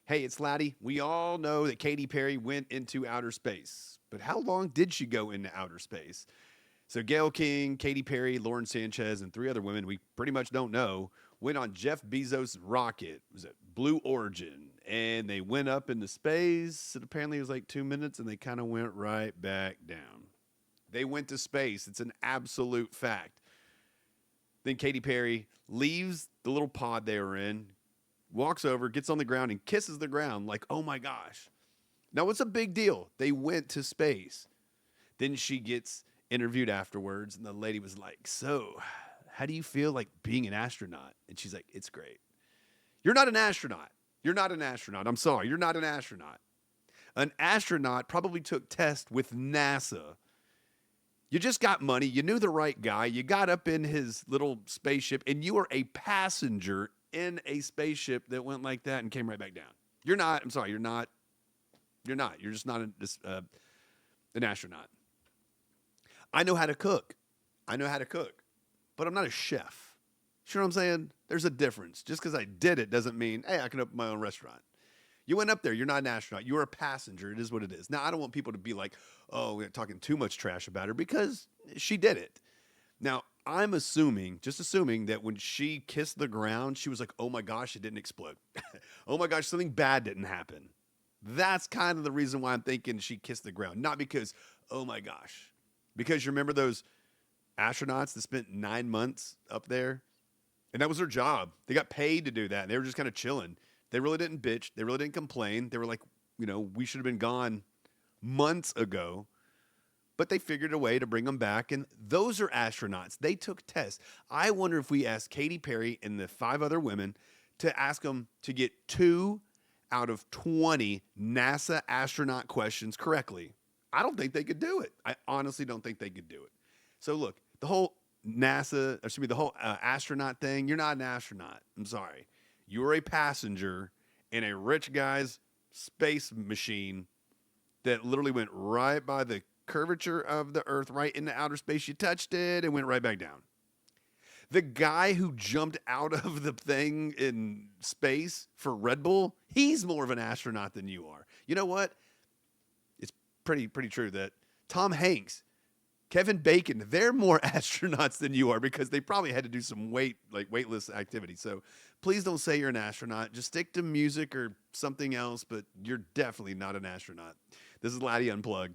Hey, it's Latty. We all know that Katy Perry went into outer space, but how long did she go into outer space? So, Gail King, Katy Perry, Lauren Sanchez, and three other women we pretty much don't know went on Jeff Bezos' rocket. Was it Blue Origin? And they went up into space. And apparently, it was like 2 minutes, and they kind of went right back down. They went to space. It's an absolute fact. Then Katy Perry leaves the little pod they were in, walks over, gets on the ground, and kisses the ground like, oh my gosh. Now, what's a big deal? They went to space. Then she gets interviewed afterwards, and the lady was like, so, how do you feel like being an astronaut? And she's like, it's great. You're not an astronaut. You're not an astronaut. I'm sorry. You're not an astronaut. An astronaut probably took tests with NASA. You just got money. You knew the right guy. You got up in his little spaceship, and you were a passenger in a spaceship that went like that and came right back down. You're not. I'm sorry. You're not. You're not. You're just not an astronaut. I know how to cook. I know how to cook, but I'm not a chef. You know what I'm saying? There's a difference. Just because I did it doesn't mean, hey, I can open my own restaurant. You went up there. You're not an astronaut. You were a passenger. It is what it is. Now, I don't want people to be like, oh, we're talking too much trash about her because she did it. Now, I'm assuming, just assuming that when she kissed the ground, she was like, oh my gosh, it didn't explode. Oh my gosh, something bad didn't happen. That's kind of the reason why I'm thinking she kissed the ground. Not because, oh my gosh. Because you remember those astronauts that spent 9 months up there? And that was their job. They got paid to do that. And they were just kind of chilling. They really didn't bitch. They really didn't complain. They were like, we should have been gone months ago. But they figured a way to bring them back. And those are astronauts. They took tests. I wonder if we asked Katy Perry and the 5 other women to ask them to get 2 out of 20 NASA astronaut questions correctly. I don't think they could do it. I honestly don't think they could do it. So look, the whole the whole astronaut thing, you're not an astronaut. I'm sorry. You were a passenger in a rich guy's space machine that literally went right by the curvature of the Earth, right into outer space. You touched it and went right back down. The guy who jumped out of the thing in space for Red Bull, he's more of an astronaut than you are. You know what? It's pretty true that Tom Hanks, Kevin Bacon, they're more astronauts than you are because they probably had to do some weightless activity. So please don't say you're an astronaut. Just stick to music or something else, but you're definitely not an astronaut. This is Latty Unplugged.